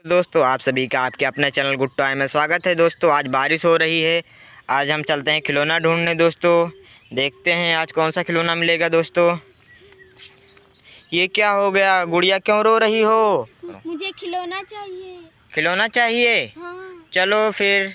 दोस्तों आप सभी का आपके अपने चैनल गुड टॉय में स्वागत है। दोस्तों आज बारिश हो रही है। आज हम चलते हैं खिलौना ढूंढने। दोस्तों देखते हैं आज कौन सा खिलौना मिलेगा। दोस्तों ये क्या हो गया, गुड़िया क्यों रो रही हो? मुझे खिलौना चाहिए। खिलौना चाहिए? हाँ। चलो फिर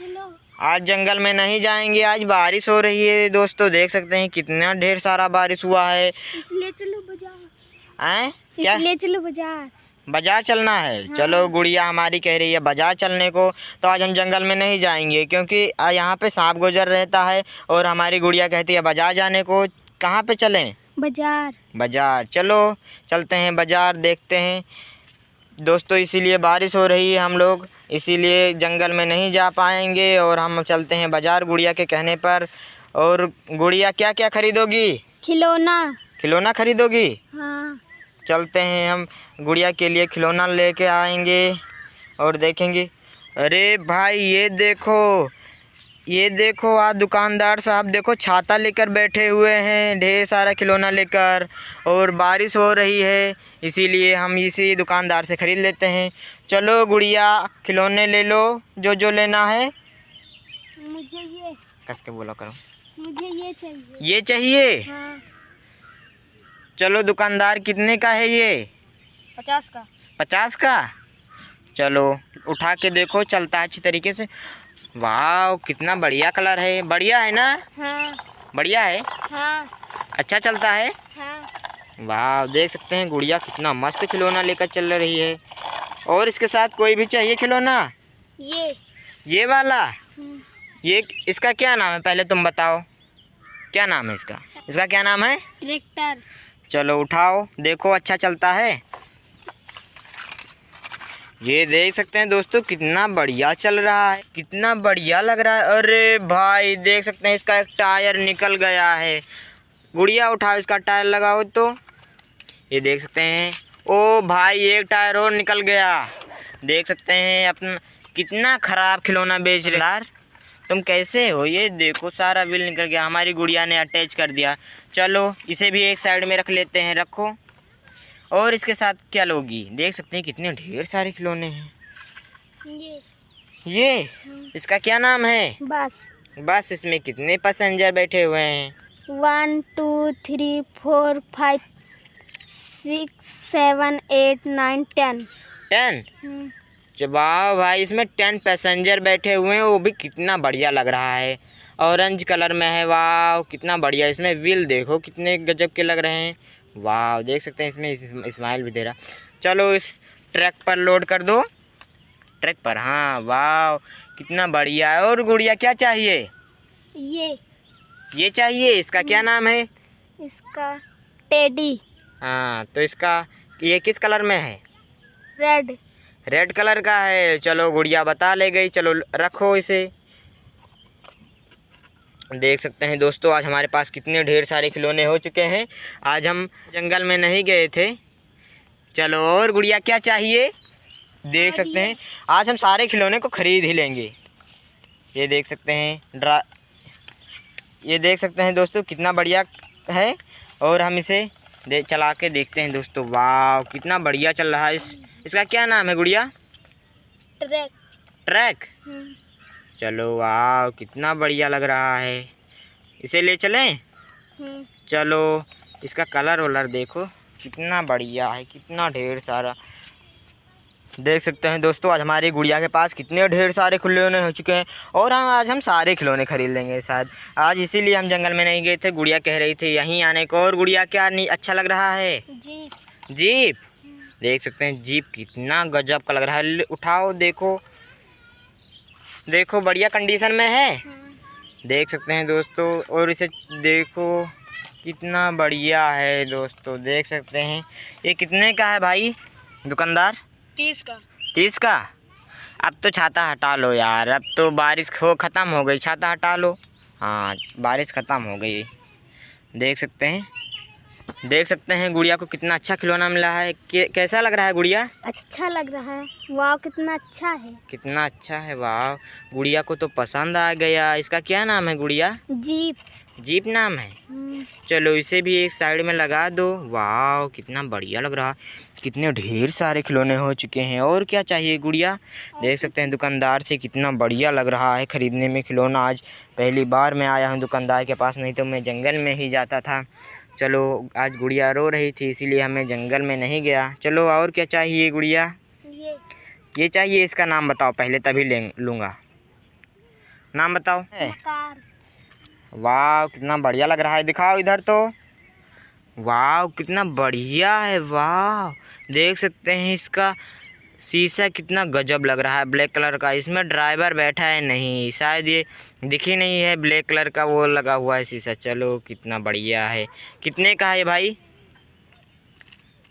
चलो। आज जंगल में नहीं जाएंगे, आज बारिश हो रही है। दोस्तों देख सकते हैं कितना ढेर सारा बारिश हुआ है। इसलिए चलो बाजार। हैं? क्या? इसलिए चलो बाजार। बाजार चलना है? हाँ। चलो गुड़िया हमारी कह रही है बाजार चलने को, तो आज हम जंगल में नहीं जाएंगे क्योंकि यहाँ पे सांप गुजर रहता है और हमारी गुड़िया कहती है बाजार जाने को। कहाँ पे चलें? बाजार। बाजार। चलो चलते हैं बाजार, देखते हैं। दोस्तों इसीलिए बारिश हो रही है, हम लोग इसीलिए जंगल में नहीं जा पाएंगे और हम चलते हैं बाजार गुड़िया के कहने पर। और गुड़िया क्या क्या खरीदोगी? खिलौना। खिलौना खरीदोगी? हाँ। चलते हैं, हम गुड़िया के लिए खिलौना लेके आएंगे और देखेंगे। अरे भाई ये देखो आज दुकानदार साहब देखो छाता लेकर बैठे हुए हैं, ढेर सारा खिलौना लेकर, और बारिश हो रही है इसीलिए हम इसी दुकानदार से ख़रीद लेते हैं। चलो गुड़िया खिलौने ले लो जो लेना है। मुझे ये। कस के बोला करो। मुझे ये चाहिए। ये चाहिए? हाँ। चलो दुकानदार कितने का है ये? 50 का। 50 का? चलो उठा के देखो, चलता है अच्छी तरीके से। वाह कितना बढ़िया कलर है, बढ़िया है ना? हाँ। बढ़िया है? हाँ। अच्छा चलता है? हाँ। वाह देख सकते हैं गुड़िया कितना मस्त खिलौना लेकर चल रही है। और इसके साथ कोई भी चाहिए खिलौना? ये वाला? ये इसका क्या नाम है पहले तुम बताओ, क्या नाम है इसका? इसका क्या नाम है? ट्रैक्टर। चलो उठाओ देखो, अच्छा चलता है। ये देख सकते हैं दोस्तों कितना बढ़िया चल रहा है, कितना बढ़िया लग रहा है। अरे भाई देख सकते हैं इसका एक टायर निकल गया है। गुड़िया उठाओ इसका टायर लगाओ तो। ये देख सकते हैं, ओ भाई एक टायर और निकल गया। देख सकते हैं अपना कितना ख़राब खिलौना बेच रहे यार, तुम कैसे हो? ये देखो सारा व्हील निकल गया, हमारी गुड़िया ने अटैच कर दिया। चलो इसे भी एक साइड में रख लेते हैं, रखो। और इसके साथ क्या लोगी? देख सकते हैं कितने ढेर सारे खिलौने हैं। ये इसका क्या नाम है? बस इसमें कितने पैसेंजर बैठे हुए हैं? 1 2 3 4 5 6 7 8 9 10। 10? वाह भाई इसमें 10 पैसेंजर बैठे हुए हैं, वो भी कितना बढ़िया लग रहा है। ऑरेंज कलर में है, वाह कितना बढ़िया। इसमें व्हील देखो कितने गजब के लग रहे हैं। वाह देख सकते हैं इसमें स्माइल भी दे रहा। चलो इस ट्रक पर लोड कर दो, ट्रक पर। हाँ वाह कितना बढ़िया है। और गुड़िया क्या चाहिए? ये चाहिए? इसका क्या नाम है? इसका टेडी। हाँ तो इसका ये किस कलर में है? रेड कलर का है। चलो गुड़िया बता ले गई, चलो रखो इसे। देख सकते हैं दोस्तों आज हमारे पास कितने ढेर सारे खिलौने हो चुके हैं। आज हम जंगल में नहीं गए थे। चलो और गुड़िया क्या चाहिए? देख सकते हैं आज हम सारे खिलौने को खरीद ही लेंगे। ये देख सकते हैं ये देख सकते हैं दोस्तों कितना बढ़िया है। और हम इसे चला के देखते हैं दोस्तों। वाह कितना बढ़िया चल रहा है। इसका क्या नाम है गुड़िया? ट्रैक। चलो वाह कितना बढ़िया लग रहा है, इसे ले चलें? चलो इसका कलर वलर देखो कितना बढ़िया है, कितना ढेर सारा। देख सकते हैं दोस्तों आज हमारी गुड़िया के पास कितने ढेर सारे खिलौने हो चुके हैं। और आज हम सारे खिलौने खरीद लेंगे शायद आज, इसीलिए हम जंगल में नहीं गए थे। गुड़िया कह रही थी यहीं आने को। और गुड़िया क्या नहीं अच्छा लग रहा है? जीप। देख सकते हैं जीप कितना गजब का लग रहा है। उठाओ देखो बढ़िया कंडीशन में है। देख सकते हैं दोस्तों। और इसे देखो कितना बढ़िया है दोस्तों, देख सकते हैं। ये कितने का है भाई दुकानदार? 30 का। 30 का? अब तो छाता हटा लो यार, अब तो बारिश ख़त्म हो गई, छाता हटा लो। हाँ बारिश ख़त्म हो गई। देख सकते हैं गुड़िया को कितना अच्छा खिलौना मिला है। कैसा लग रहा है गुड़िया? अच्छा लग रहा है। वाह कितना अच्छा है। कितना अच्छा है, वाह गुड़िया को तो पसंद आ गया। इसका क्या नाम है गुड़िया? जीप नाम है। चलो इसे भी एक साइड में लगा दो। वाह कितना बढ़िया लग रहा है। कितने ढेर सारे खिलौने हो चुके हैं। और क्या चाहिए गुड़िया? देख सकते हैं दुकानदार से कितना बढ़िया लग रहा है ख़रीदने में खिलौना। आज पहली बार मैं आया हूँ दुकानदार के पास, नहीं तो मैं जंगल में ही जाता था। चलो आज गुड़िया रो रही थी इसीलिए हमें जंगल में नहीं गया। चलो और क्या चाहिए गुड़िया? ये चाहिए। इसका नाम बताओ पहले, तभी लूँगा। नाम बताओ। वाह कितना बढ़िया लग रहा है, दिखाओ इधर तो। वाह कितना बढ़िया है। वाह देख सकते हैं इसका शीशा कितना गजब लग रहा है, ब्लैक कलर का। इसमें ड्राइवर बैठा है नहीं, शायद ये दिख ही नहीं है, ब्लैक कलर का वो लगा हुआ है शीशा। चलो कितना बढ़िया है। कितने का है भाई?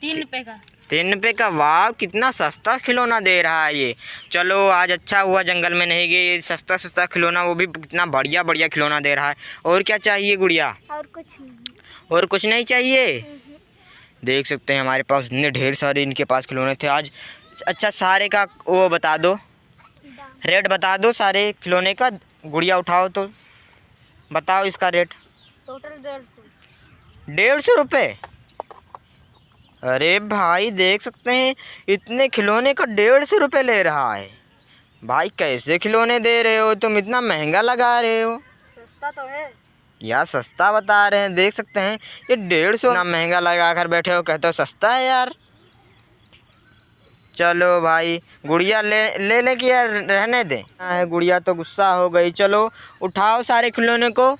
3 रुपये का। 3 रुपये का? वाह कितना सस्ता खिलौना दे रहा है ये। चलो आज अच्छा हुआ जंगल में नहीं गए, ये सस्ता सस्ता खिलौना, वो भी कितना बढ़िया बढ़िया खिलौना दे रहा है। और क्या चाहिए गुड़िया? और कुछ नहीं। और कुछ नहीं चाहिए? देख सकते हैं हमारे पास इतने ढेर सारे इनके पास खिलौने थे आज। अच्छा सारे का वो बता दो, रेट बता दो सारे खिलौने का। गुड़िया उठाओ तो बताओ इसका रेट। टोटल 150। 150 रुपये? अरे भाई देख सकते हैं इतने खिलौने का 150 रुपये ले रहा है। भाई कैसे खिलौने दे रहे हो तुम, इतना महंगा लगा रहे हो। सस्ता तो है यार, सस्ता बता रहे हैं। देख सकते हैं ये 150 ना महंगा लगा कर बैठे हो, कहते हो सस्ता है यार। चलो भाई गुड़िया ले कि यार रहने दें। गुड़िया तो गुस्सा हो गई। चलो उठाओ सारे खिलौने को।